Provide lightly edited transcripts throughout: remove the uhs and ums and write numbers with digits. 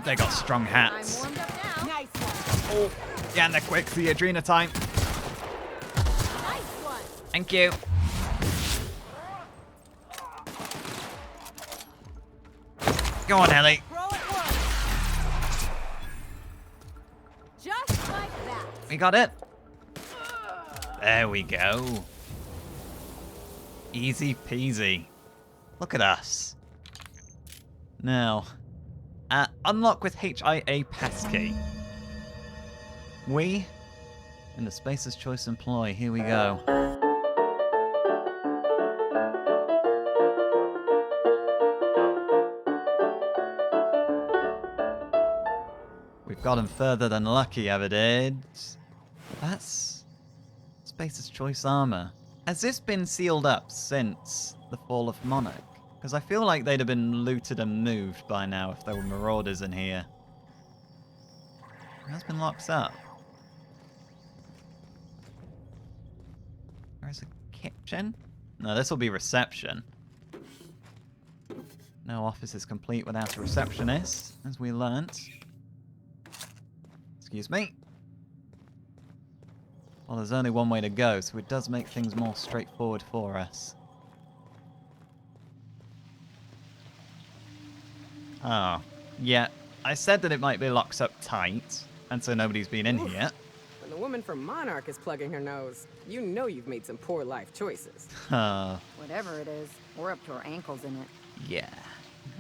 God, they got strong hats. I'm warmed up now. Nice one. Oh, yeah, and they're quick. The Adrena time. Nice one. Thank you. Go on, Ellie. Throw it once. Just like that. We got it. There we go. Easy peasy. Look at us. Now, unlock with HIA passkey. We, in the Spacer's Choice employ, here we go. We've gotten further than lucky, ever did. That's Spacer's Choice armor. Has this been sealed up since the fall of Monarch? Because I feel like they'd have been looted and moved by now if there were marauders in here. It has been locked up. Where's a kitchen? No, this will be reception. No office is complete without a receptionist, as we learnt. Excuse me. Well, there's only one way to go, so it does make things more straightforward for us. Oh, yeah. I said that it might be locked up tight, and so nobody's been in here. When the woman from Monarch is plugging her nose, you know you've made some poor life choices. Whatever it is, we're up to our ankles in it. Yeah.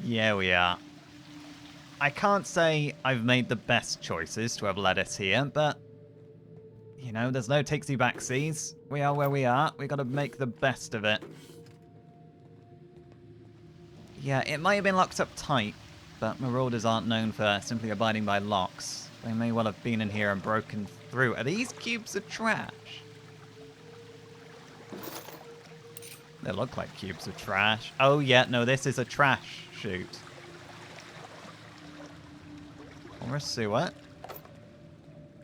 Yeah, we are. I can't say I've made the best choices to have led us here, but, you know, there's no takesy-backsies. We are where we are. We gotta make the best of it. Yeah, it might have been locked up tight, but marauders aren't known for simply abiding by locks. They may well have been in here and broken through. Are these cubes of trash? They look like cubes of trash. Oh yeah, no, this is a trash chute. Or a sewer.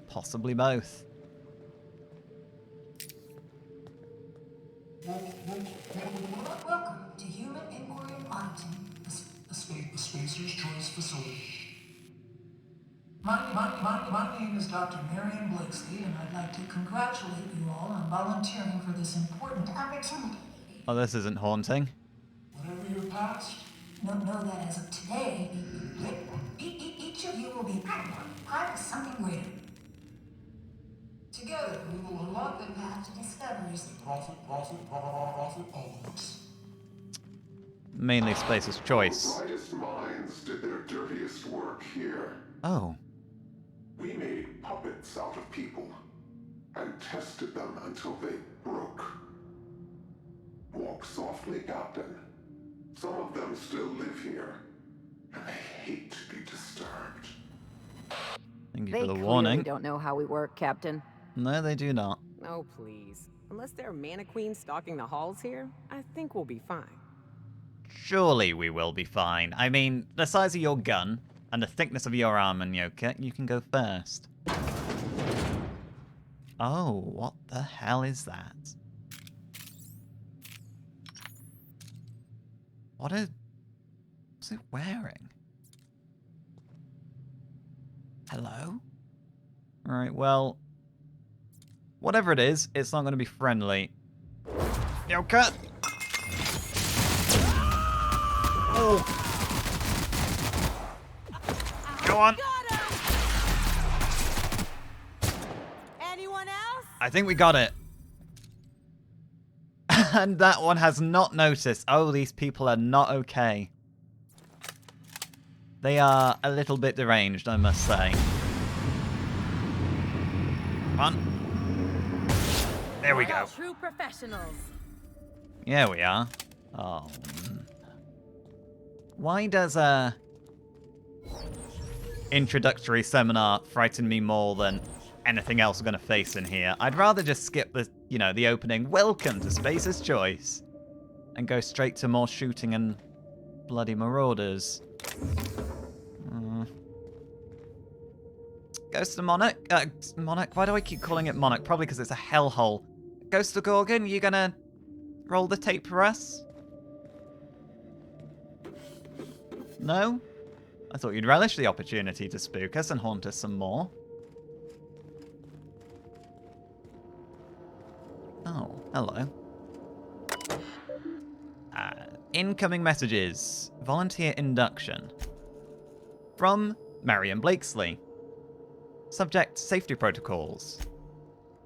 Possibly both. Welcome to Human Inquiry Auditing, the Spacer's Choice facility. My name is Dr. Marion Blakesley, and I'd like to congratulate you all on volunteering for this important opportunity. Oh, this isn't haunting. Whatever your past, know that as of today, each of you will be part of something greater. Together, we will unlock the path to discoveries and profit always. Mainly Spacer's Choice. The brightest minds did their dirtiest work here. Oh. We made puppets out of people and tested them until they broke. Walk softly, Captain. Some of them still live here, and they hate to be disturbed. Thank you They for the clearly warning. don't know how we work, Captain. No, they do not. Oh, please. Unless there are mannequins stalking the halls here, I think we'll be fine. Surely we will be fine. I mean, the size of your gun and the thickness of your armor, Nyoka, you can go first. Oh, what the hell is that? What's it wearing? Hello? Alright, well, whatever it is, it's not going to be friendly. Nyoka! Oh. Go on. Anyone else? I think we got it. And that one has not noticed. Oh, these people are not okay. They are a little bit deranged, I must say. Come on. There we go. True professionals. Yeah, we are. Oh. Why does a introductory seminar frighten me more than anything else we're going to face in here? I'd rather just skip the, you know, the opening, welcome to Spacer's Choice, and go straight to more shooting and bloody marauders. Ghost of Monarch? Monarch? Why do I keep calling it Monarch? Probably because it's a hellhole. Ghost of Gorgon, you gonna roll the tape for us? No? I thought you'd relish the opportunity to spook us and haunt us some more. Oh, hello. Incoming messages. Volunteer induction. From Marion Blakesley. Subject safety protocols.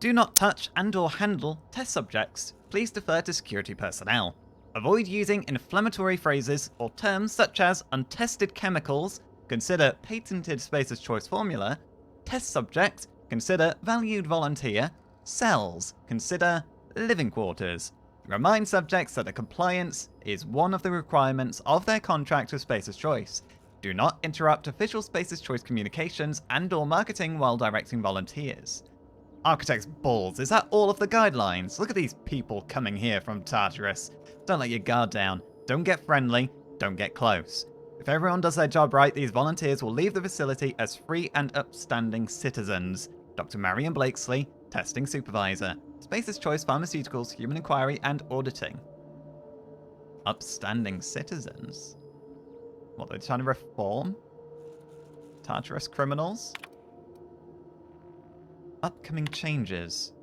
Do not touch and/or handle test subjects. Please defer to security personnel. Avoid using inflammatory phrases or terms such as untested chemicals. Consider patented Spacer's Choice formula. Test subject. Consider valued volunteer. Cells. Consider living quarters. Remind subjects that the compliance is one of the requirements of their contract with Spacer's Choice. Do not interrupt official Spacer's Choice communications and/or marketing while directing volunteers. Architect's balls, is that all of the guidelines? Look at these people coming here from Tartarus. Don't let your guard down. Don't get friendly. Don't get close. If everyone does their job right, these volunteers will leave the facility as free and upstanding citizens. Dr. Marion Blakesley, Testing Supervisor. Spacer's Choice Pharmaceuticals, Human Inquiry, and Auditing. Upstanding citizens? What, they're trying to reform? Tartarus criminals? Upcoming changes.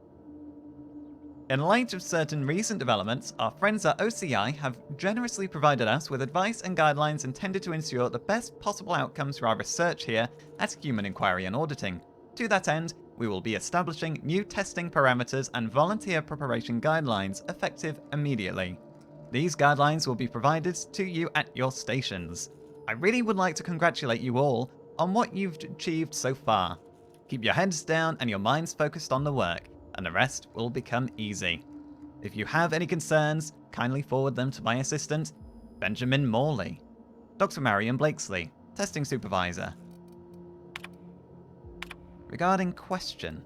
In light of certain recent developments, our friends at OCI have generously provided us with advice and guidelines intended to ensure the best possible outcomes for our research here at Human Inquiry and Auditing. To that end, we will be establishing new testing parameters and volunteer preparation guidelines effective immediately. These guidelines will be provided to you at your stations. I really would like to congratulate you all on what you've achieved so far. Keep your heads down and your minds focused on the work, and the rest will become easy. If you have any concerns, kindly forward them to my assistant, Benjamin Morley. Dr. Marion Blakesley, Testing Supervisor. Regarding question.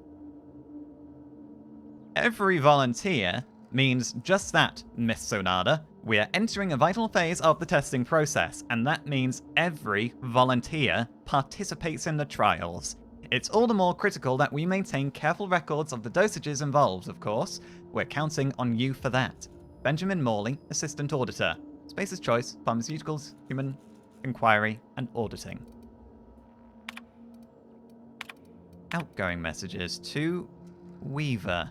Every volunteer means just that, Miss Sonada. We are entering a vital phase of the testing process, and that means every volunteer participates in the trials. It's all the more critical that we maintain careful records of the dosages involved, of course. We're counting on you for that. Benjamin Morley, Assistant Auditor. Spacer's Choice, Pharmaceuticals, Human Inquiry, and Auditing. Outgoing messages to Weaver.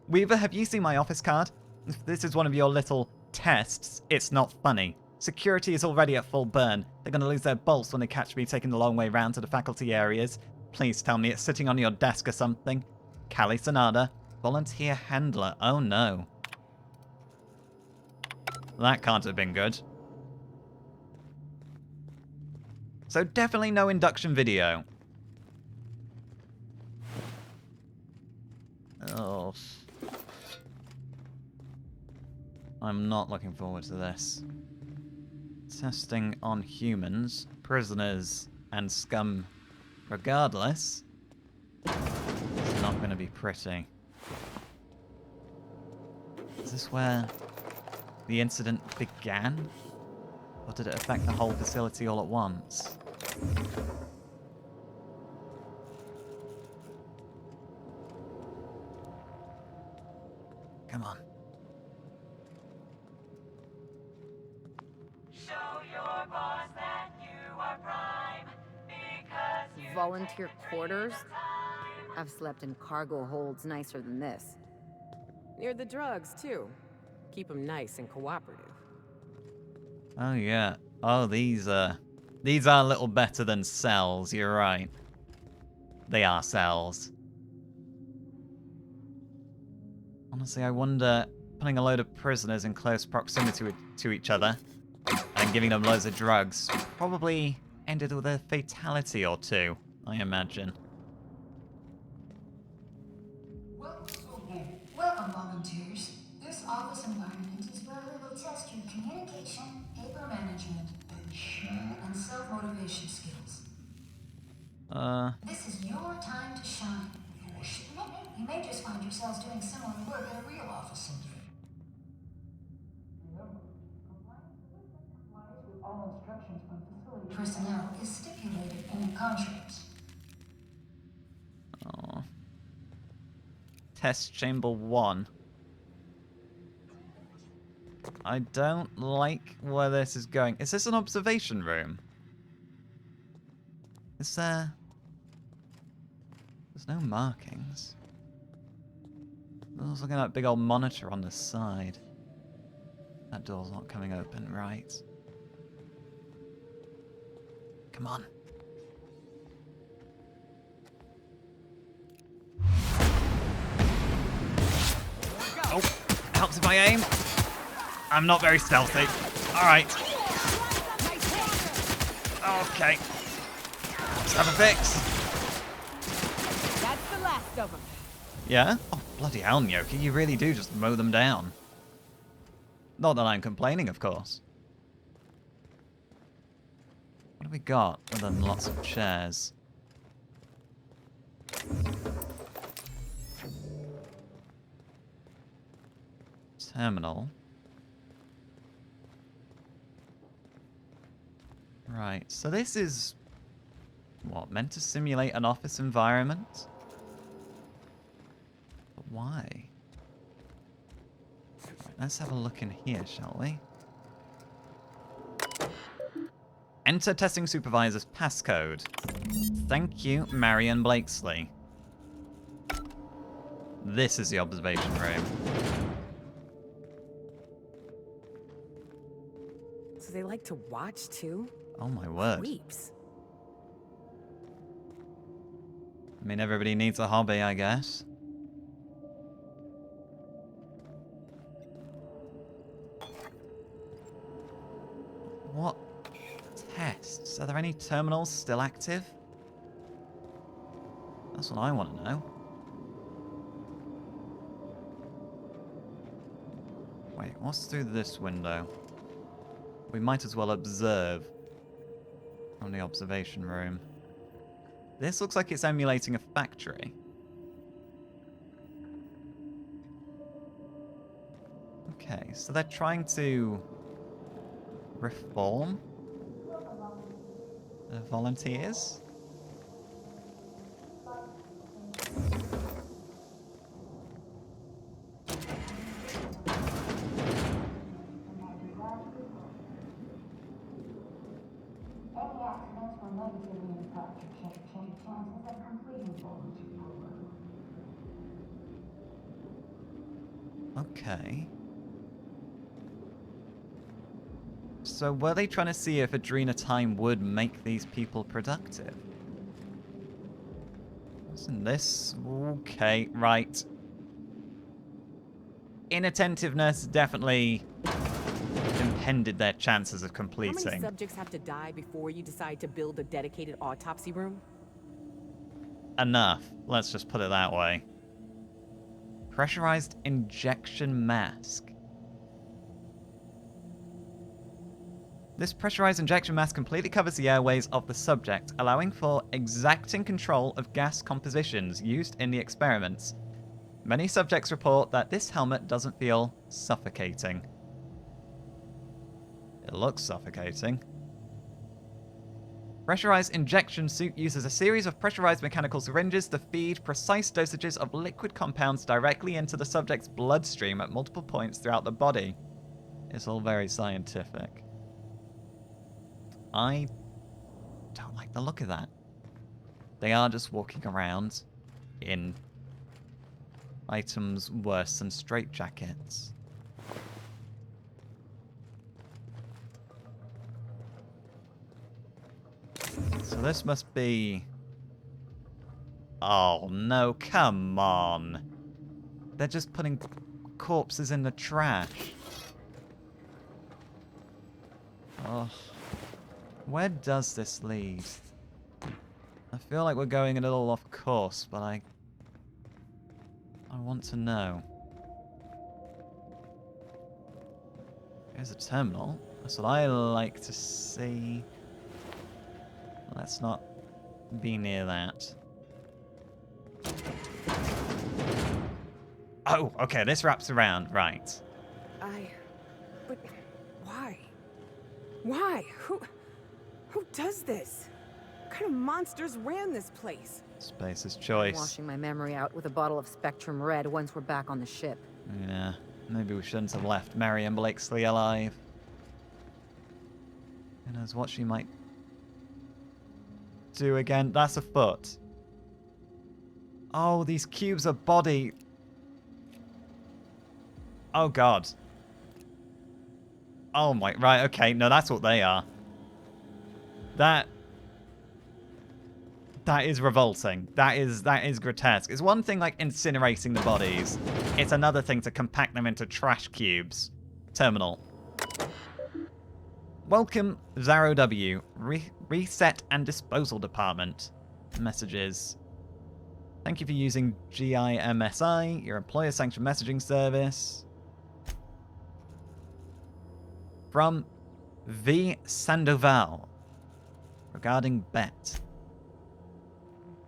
Weaver, have you seen my office card? If this is one of your little tests, it's not funny. Security is already at full burn. They're going to lose their bolts when they catch me taking the long way round to the faculty areas. Please tell me it's sitting on your desk or something. Callie Sonada, Volunteer Handler. Oh no. That can't have been good. So definitely no induction video. Oh. I'm not looking forward to this. Testing on humans, prisoners, and scum regardless. It's not going to be pretty. Is this where the incident began? Or did it affect the whole facility all at once? Come on. Show your boss that you are prime, because you Volunteer quarters? I've slept in cargo holds nicer than this. Near the drugs, too. Keep them nice and cooperative. Oh yeah. Oh, these are a little better than cells, you're right. They are cells. Honestly, I wonder, putting a load of prisoners in close proximity to each other and giving them loads of drugs probably ended with a fatality or two, I imagine. Welcome, volunteers. This office environment is where we will test your communication, paper management, and self-motivation skills. This is your time to shine. You may just find yourselves doing similar work at a real office someday. Remember, compliance with all instructions on facility personnel is stipulated in the contracts. Oh. Test Chamber 1. I don't like where this is going. Is this an observation room? Is there... There's no markings. There's looking at that big old monitor on the side. That door's not coming open, right? Come on. Oh, helps if I aim. I'm not very stealthy. Alright. Okay. Let's have a fix. That's the last of them. Yeah? Oh, bloody hell, Nyoki. You really do just mow them down. Not that I'm complaining, of course. What have we got other than lots of chairs? Terminal. Right, so this is... what, meant to simulate an office environment? But why? Right, let's have a look in here, shall we? Enter testing supervisor's passcode. Thank you, Marion Blakesley. This is the observation room. So they like to watch too? Oh my word. Creeps. I mean, everybody needs a hobby, I guess. What tests? Are there any terminals still active? That's what I want to know. Wait, what's through this window? We might as well observe from the observation room. This looks like it's emulating a factory. Okay, so they're trying to reform the volunteers. Any accidents were negatively impacted chances of completing volunteer program. Okay. So were they trying to see if Adrena time would make these people productive? Wasn't this? Okay, right. Inattentiveness definitely impeded their chances of How many completing. subjects have to die before you decide to build a dedicated autopsy room? Enough. Let's just put it that way. Pressurized injection mask. This pressurized injection mask completely covers the airways of the subject, allowing for exacting control of gas compositions used in the experiments. Many subjects report that this helmet doesn't feel suffocating. It looks suffocating. Pressurized injection suit uses a series of pressurized mechanical syringes to feed precise dosages of liquid compounds directly into the subject's bloodstream at multiple points throughout the body. It's all very scientific. I don't like the look of that. They are just walking around in items worse than straitjackets. So this must be... Oh no, come on. They're just putting corpses in the trash. Oh. Where does this lead? I feel like we're going a little off course, but I want to know. Here's a terminal. That's what I like to see. Let's not be near that. Oh, okay, this wraps around, right. But why? Why? Who does this? What kind of monsters ran this place? Space's choice. Washing my memory out with a bottle of Spectrum Red once we're back on the ship. Yeah, maybe we shouldn't have left Marion Blakesley alive. Who knows what she might do again? That's a foot. Oh, these cubes are body. Oh, God. Oh, my... Right, okay. No, that's what they are. That is revolting. That is grotesque. It's one thing, like, incinerating the bodies. It's another thing to compact them into trash cubes. Terminal. Welcome, Zaro W. Reset and Disposal Department. Messages. Thank you for using GIMSI, your employer-sanctioned messaging service. From V. Sandoval. Regarding bet.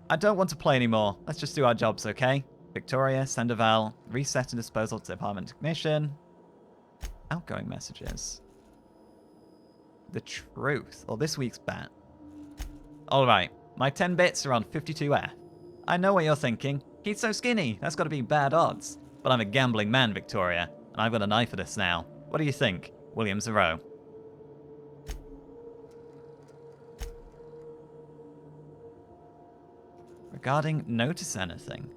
I don't want to play anymore. Let's just do our jobs, okay? Victoria, Sandoval, Reset and Disposal Department Technician. Outgoing messages. The truth. Or this week's bet. Alright, my 10 bits are on 52F. I know what you're thinking. He's so skinny, that's got to be bad odds. But I'm a gambling man, Victoria, and I've got an eye for this now. What do you think, William Zero? Regarding notice anything?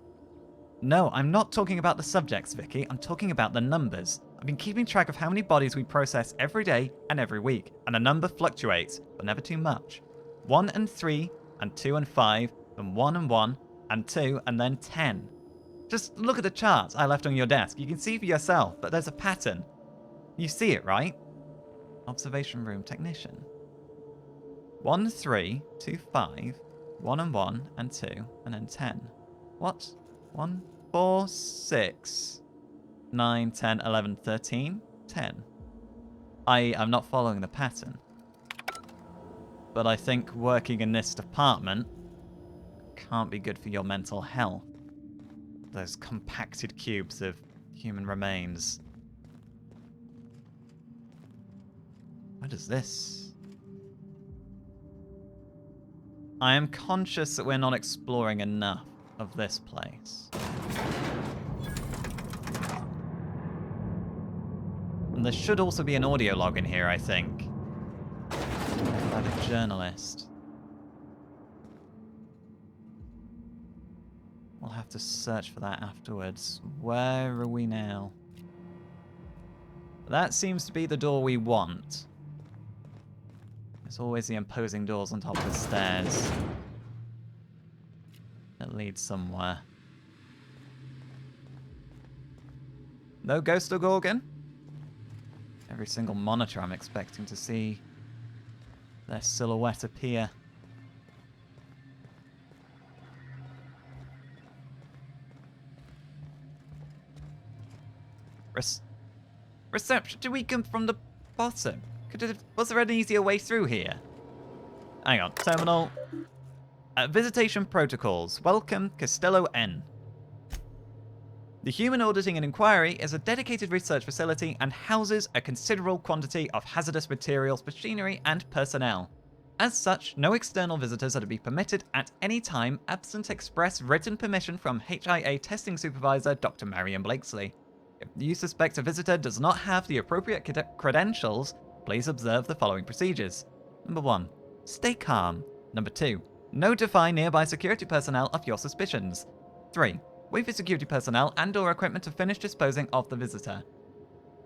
No, I'm not talking about the subjects, Vicky. I'm talking about the numbers. I've been keeping track of how many bodies we process every day and every week, and the number fluctuates, but never too much. 1 and 3, and 2 and 5, and 1 and 1, and 2, and then 10. Just look at the charts I left on your desk. You can see for yourself, but there's a pattern. You see it, right? Observation room technician. 1, 3, 2, 5, 1 and 1, and 2, and then 10. What? 1, 4, 6, 9, 10, 11, 13, 10. I am not following the pattern. But I think working in this department can't be good for your mental health. Those compacted cubes of human remains. What is this? I am conscious that we're not exploring enough of this place. And there should also be an audio log in here, I think. By the journalist. We'll have to search for that afterwards. Where are we now? That seems to be the door we want. There's always the imposing doors on top of the stairs. That leads somewhere. No ghost or gorgon? Every single monitor I'm expecting to see their silhouette appear. Reception, do we come from the bottom? Was there an easier way through here? Hang on, terminal. Visitation protocols. Welcome, Costello N. The Human Auditing and Inquiry is a dedicated research facility and houses a considerable quantity of hazardous materials, machinery, and personnel. As such, no external visitors are to be permitted at any time absent express written permission from HIA Testing Supervisor Dr. Marion Blakesley. If you suspect a visitor does not have the appropriate credentials, please observe the following procedures. Number 1. Stay calm. Number 2. Notify nearby security personnel of your suspicions. 3. Wait for security personnel and/or equipment to finish disposing of the visitor.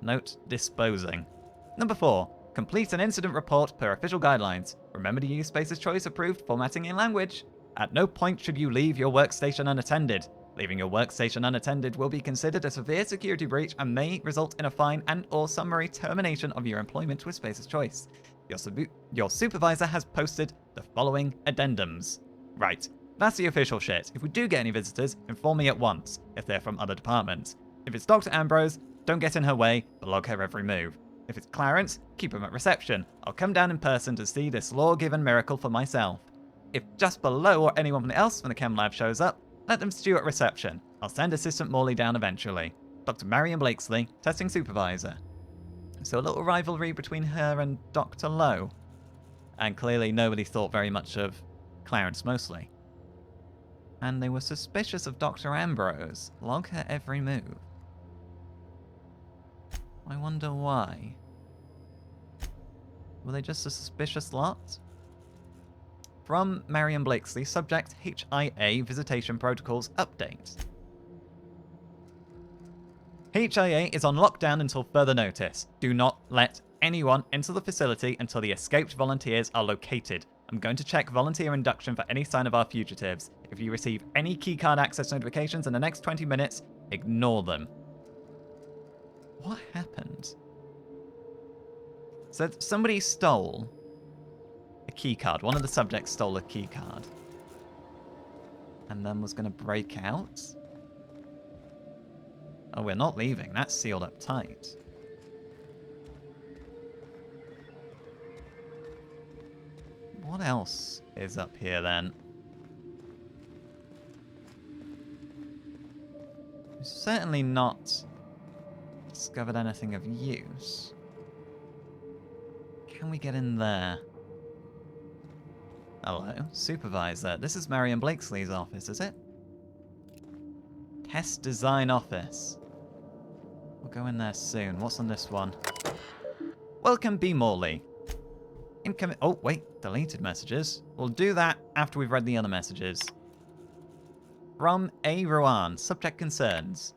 Note, disposing. Number 4. Complete an incident report per official guidelines. Remember to use Space's Choice approved formatting and language. At no point should you leave your workstation unattended. Leaving your workstation unattended will be considered a severe security breach and may result in a fine and/or summary termination of your employment with Space's Choice. Your supervisor has posted the following addendums. Right, that's the official shit. If we do get any visitors, inform me at once, if they're from other departments. If it's Dr. Ambrose, don't get in her way, but log her every move. If it's Clarence, keep him at reception. I'll come down in person to see this law-given miracle for myself. If just below or anyone else from the chem lab shows up, let them stew at reception. I'll send Assistant Morley down eventually. Dr. Marion Blakesley, Testing Supervisor. So a little rivalry between her and Dr. Lowe. And clearly nobody thought very much of Clarence Mosley. And they were suspicious of Dr. Ambrose. Log her every move. I wonder why. Were they just a suspicious lot? From Marion Blakesley, subject HIA Visitation Protocols Update. HIA is on lockdown until further notice. Do not let anyone into the facility until the escaped volunteers are located. I'm going to check volunteer induction for any sign of our fugitives. If you receive any keycard access notifications in the next 20 minutes, ignore them. What happened? So somebody stole a keycard. One of the subjects stole a keycard. And then was going to break out? Oh, we're not leaving. That's sealed up tight. What else is up here then? We've certainly not discovered anything of use. Can we get in there? Hello, supervisor. This is Marion Blakesley's office, is it? Test design office. We'll go in there soon. What's on this one? Welcome, B. Morley. Incoming. Oh, wait. Deleted messages. We'll do that after we've read the other messages. From A. Rowan. Subject concerns.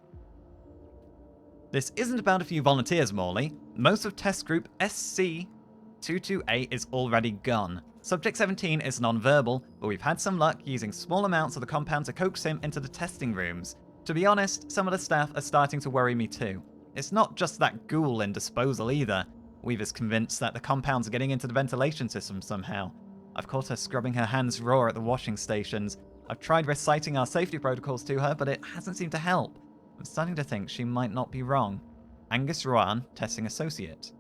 This isn't about a few volunteers, Morley. Most of test group SC-22A is already gone. Subject 17 is non-verbal, but we've had some luck using small amounts of the compound to coax him into the testing rooms. To be honest, some of the staff are starting to worry me too. It's not just that ghoul in disposal either. Weaver's convinced that the compounds are getting into the ventilation system somehow. I've caught her scrubbing her hands raw at the washing stations. I've tried reciting our safety protocols to her, but it hasn't seemed to help. I'm starting to think she might not be wrong. Angus Rowan, testing associate.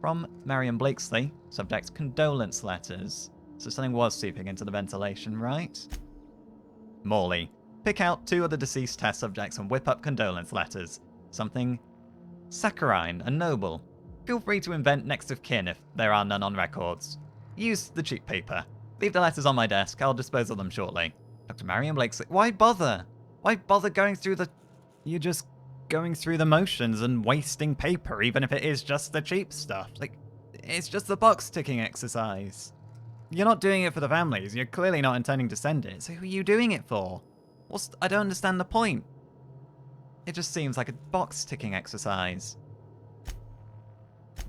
From Marion Blakesley, subject condolence letters. So something was seeping into the ventilation, right? Morley, pick out 2 of the deceased test subjects and whip up condolence letters. Something saccharine and noble. Feel free to invent next of kin if there are none on records. Use the cheap paper. Leave the letters on my desk. I'll dispose of them shortly. Dr. Marion Blakesley. Why bother? Why bother going through the... You're just going through the motions and wasting paper, even if it is just the cheap stuff. Like, it's just the box ticking exercise. You're not doing it for the families. You're clearly not intending to send it. So who are you doing it for? I don't understand the point. It just seems like a box ticking exercise.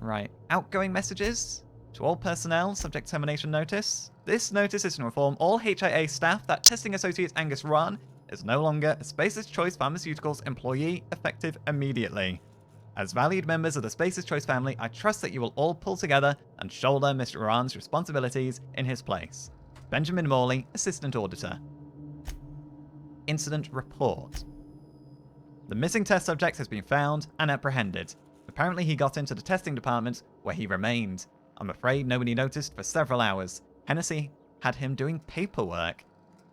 Right. Outgoing messages? To all personnel, subject termination notice. This notice is to inform all HIA staff that testing associate Angus Rowan is no longer a Spacer's Choice Pharmaceuticals employee, effective immediately. As valued members of the Spacer's Choice family, I trust that you will all pull together and shoulder Mr. Rowan's responsibilities in his place. Benjamin Morley, Assistant Auditor. Incident Report. The missing test subject has been found and apprehended. Apparently he got into the testing department where he remained. I'm afraid nobody noticed for several hours. Hennessy had him doing paperwork.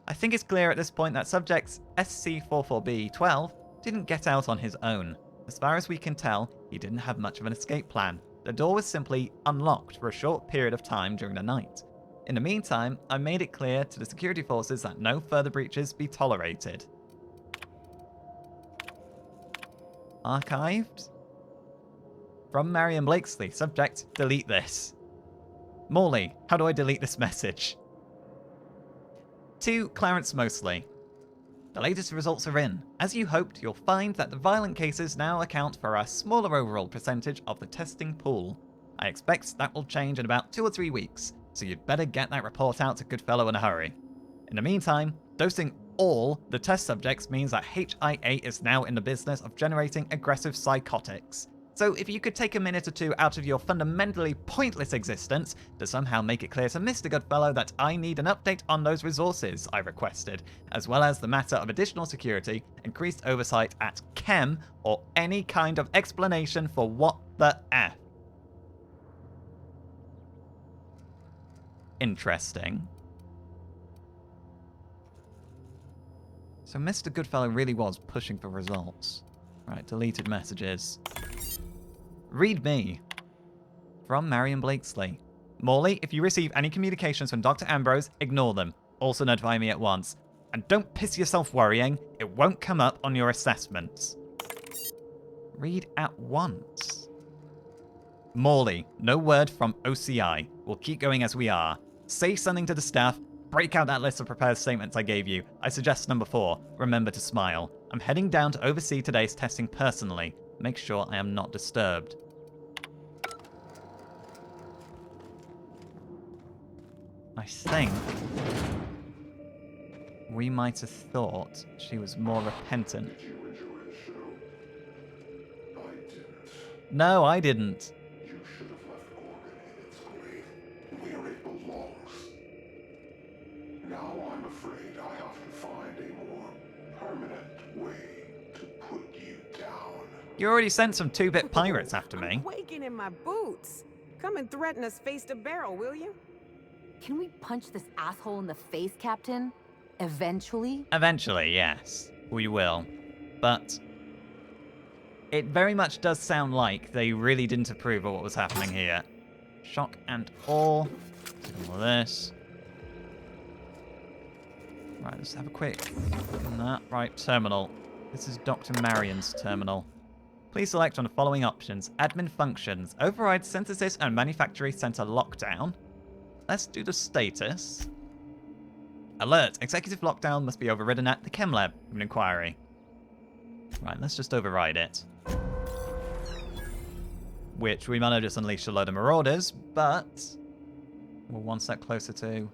I think it's clear at this point that subject SC44B12 didn't get out on his own. As far as we can tell, he didn't have much of an escape plan. The door was simply unlocked for a short period of time during the night. In the meantime, I made it clear to the security forces that no further breaches be tolerated. Archived? From Marion Blakesley, subject, delete this. Morley, how do I delete this message? To Clarence Mosley. The latest results are in. As you hoped, you'll find that the violent cases now account for a smaller overall percentage of the testing pool. I expect that will change in about 2 or 3 weeks, so you'd better get that report out to Goodfellow in a hurry. In the meantime, dosing all the test subjects means that HIA is now in the business of generating aggressive psychotics. So if you could take a minute or 2 out of your fundamentally pointless existence to somehow make it clear to Mr. Goodfellow that I need an update on those resources I requested, as well as the matter of additional security, increased oversight at Chem, or any kind of explanation for what the F. Interesting. So Mr. Goodfellow really was pushing for results. Right, deleted messages. Read me. From Marion Blakesley. Morley, if you receive any communications from Dr. Ambrose, ignore them. Also notify me at once. And don't piss yourself worrying. It won't come up on your assessments. Read at once. Morley, no word from OCI. We'll keep going as we are. Say something to the staff. Break out that list of prepared statements I gave you. I suggest number 4. Remember to smile. I'm heading down to oversee today's testing personally. Make sure I am not disturbed. I think we might have thought she was more repentant. Did you enjoy the show? I didn't. No, I didn't. You should have left Gorgon in its grave, where it belongs. Now I'm afraid I have to find a more permanent way to put you down. You already sent some 2-bit pirates after me. I'm quaking in my boots. Come and threaten us face to barrel, will you? Can we punch this asshole in the face, Captain? Eventually? Eventually, yes. We will. But it very much does sound like they really didn't approve of what was happening here. Shock and awe. All this. Right, let's have a quick look at that. Right, terminal. This is Dr. Marion's terminal. Please select one of the following options. Admin functions. Override synthesis and manufacturing center lockdown. Let's do the status. Alert! Executive lockdown must be overridden at the Chem Lab. An inquiry. Right, let's just override it. Which we might have just unleashed a load of marauders, but we're one step closer to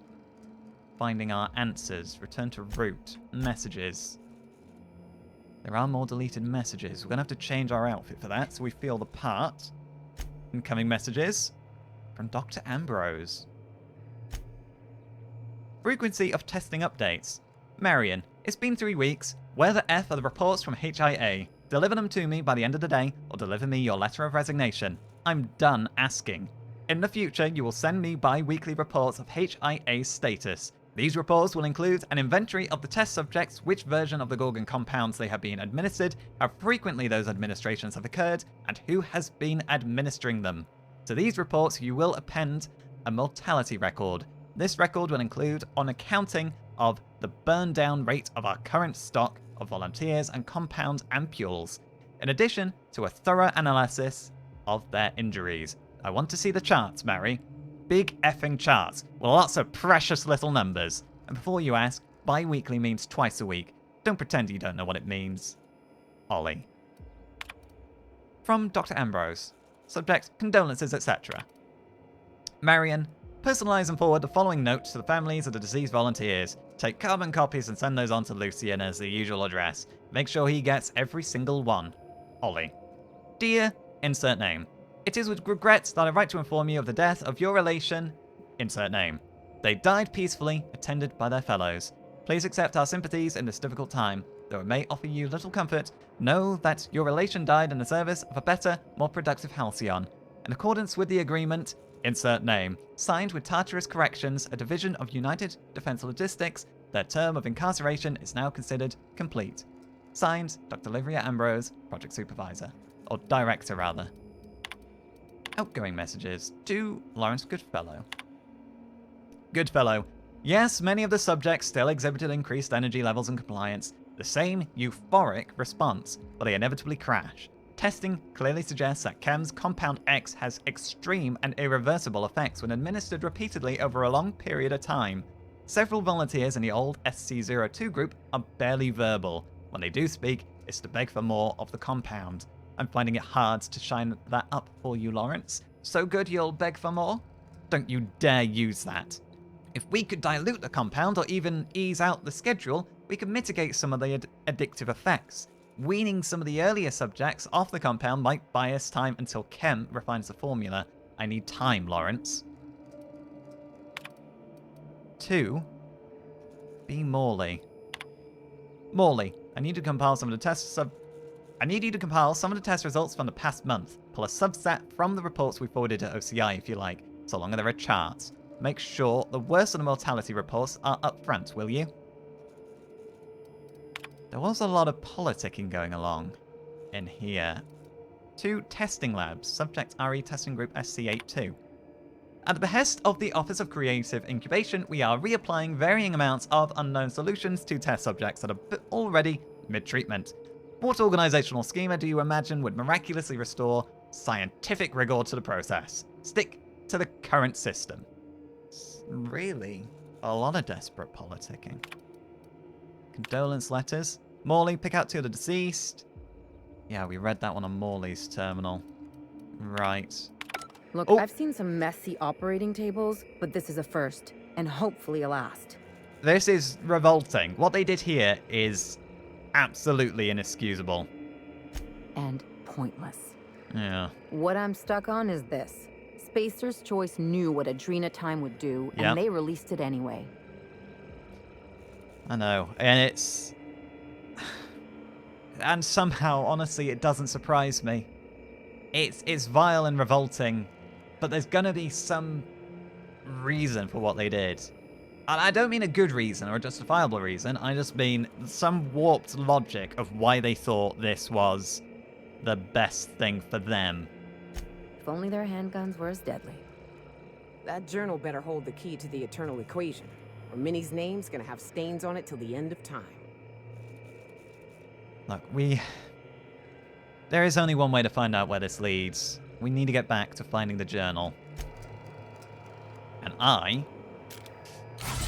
finding our answers. Return to route. Messages. There are more deleted messages. We're going to have to change our outfit for that, so we feel the part. Incoming messages from Dr. Ambrose. Frequency of testing updates. Marion, it's been 3 weeks. Where the F are the reports from HIA? Deliver them to me by the end of the day, or deliver me your letter of resignation. I'm done asking. In the future, you will send me bi-weekly reports of HIA's status. These reports will include an inventory of the test subjects, which version of the Gorgon compounds they have been administered, how frequently those administrations have occurred, and who has been administering them. To these reports, you will append a mortality record. This record will include an accounting of the burn down rate of our current stock of volunteers and compound ampules, in addition to a thorough analysis of their injuries. I want to see the charts, Mary. Big effing charts with lots of precious little numbers. And before you ask, bi-weekly means twice a week. Don't pretend you don't know what it means. Ollie. From Dr. Ambrose. Subject, condolences, etc. Marion, personalize and forward the following notes to the families of the deceased volunteers. Take carbon copies and send those on to Lucian as the usual address. Make sure he gets every single one. Ollie. Dear, insert name. It is with regret that I write to inform you of the death of your relation, insert name. They died peacefully, attended by their fellows. Please accept our sympathies in this difficult time. Though it may offer you little comfort, know that your relation died in the service of a better, more productive Halcyon. In accordance with the agreement, insert name, signed with Tartarus Corrections, a division of United Defense Logistics, their term of incarceration is now considered complete. Signed, Dr. Livia Ambrose, Project Supervisor. Or Director, rather. Outgoing messages to Lawrence Goodfellow. Goodfellow. Yes, many of the subjects still exhibited increased energy levels and compliance. The same euphoric response, but they inevitably crash. Testing clearly suggests that Chem's Compound X has extreme and irreversible effects when administered repeatedly over a long period of time. Several volunteers in the old SC-02 group are barely verbal. When they do speak, it's to beg for more of the compound. I'm finding it hard to shine that up for you, Lawrence. So good you'll beg for more? Don't you dare use that. If we could dilute the compound or even ease out the schedule, we could mitigate some of the addictive effects. Weaning some of the earlier subjects off the compound might buy us time until Chem refines the formula. I need time, Lawrence. 2. B. Morley. Morley, I need you to compile some of the test results from the past month. Pull a subset from the reports we forwarded to OCI if you like, so long as there are charts. Make sure the worst of the mortality reports are up front, will you? There was a lot of politicking going along in here. 2 testing labs, subject RE testing group SC82. At the behest of the Office of Creative Incubation, we are reapplying varying amounts of unknown solutions to test subjects that are already mid-treatment. What organizational schema do you imagine would miraculously restore scientific rigor to the process? Stick to the current system. It's really a lot of desperate politicking. Condolence letters. Morley, pick out 2 of the deceased. Yeah, we read that one on Morley's terminal. Right. Look, Oh. I've seen some messy operating tables, but this is a first, and hopefully a last. This is revolting. What they did here is absolutely inexcusable. And pointless. Yeah. What I'm stuck on is this. Spacer's Choice knew what Adrena Time would do, Yep. and they released it anyway. I know. And it's... And somehow, honestly, it doesn't surprise me. It's vile and revolting, but there's gonna be some reason for what they did. And I don't mean a good reason or a justifiable reason, I just mean some warped logic of why they thought this was the best thing for them. If only their handguns were as deadly. That journal better hold the key to the eternal equation, or Minnie's name's gonna have stains on it till the end of time. Look, there is only one way to find out where this leads. We need to get back to finding the journal. And I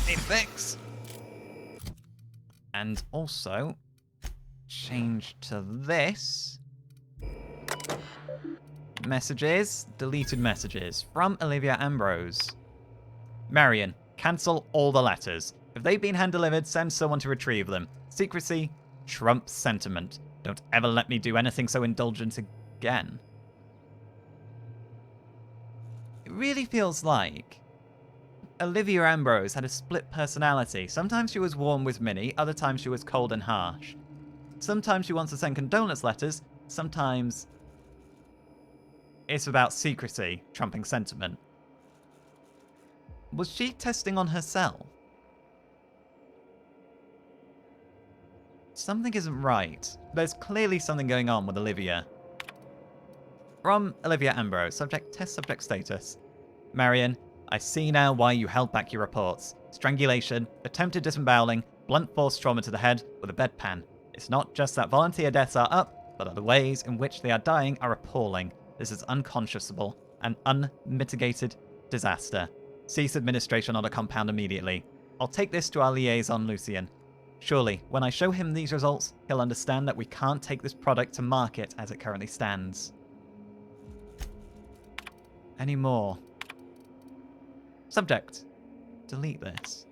need a fix. And also change to this. Messages, deleted messages from Olivia Ambrose. Marion, cancel all the letters. If they've been hand-delivered, send someone to retrieve them. Secrecy trumps sentiment. Don't ever let me do anything so indulgent again. It really feels like Olivia Ambrose had a split personality. Sometimes she was warm with Minnie, other times she was cold and harsh. Sometimes she wants to send condolence letters, sometimes it's about secrecy trumping sentiment. Was she testing on herself? Something isn't right. There's clearly something going on with Olivia. From Olivia Ambrose, test subject status. Marion, I see now why you held back your reports. Strangulation, attempted disemboweling, blunt force trauma to the head with a bedpan. It's not just that volunteer deaths are up, but the ways in which they are dying are appalling. This is unconscionable and unmitigated disaster. Cease administration on the compound immediately. I'll take this to our liaison, Lucien. Surely, when I show him these results, he'll understand that we can't take this product to market as it currently stands. Any more? Subject. Delete this.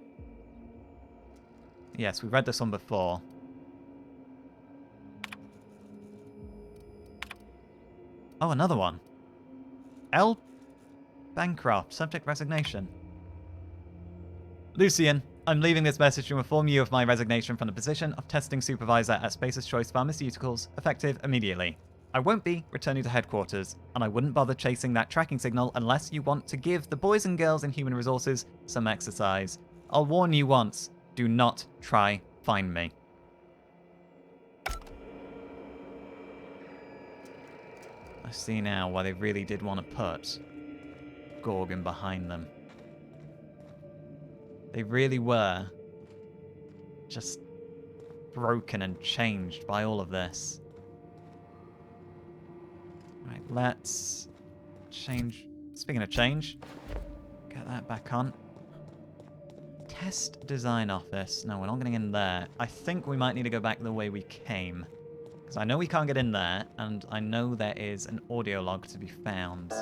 Yes, we read this one before. Oh, another one. L. Bancroft. Subject resignation. Lucien, I'm leaving this message to inform you of my resignation from the position of testing supervisor at Spacer's Choice Pharmaceuticals, effective immediately. I won't be returning to headquarters, and I wouldn't bother chasing that tracking signal unless you want to give the boys and girls in Human Resources some exercise. I'll warn you once, do not try find me. I see now why they really did want to put Gorgon behind them. They really were just broken and changed by all of this. Right, let's change. Speaking of change, get that back on. Test design office. No, we're not getting in there. I think we might need to go back the way we came. Because I know we can't get in there, and I know there is an audio log to be found.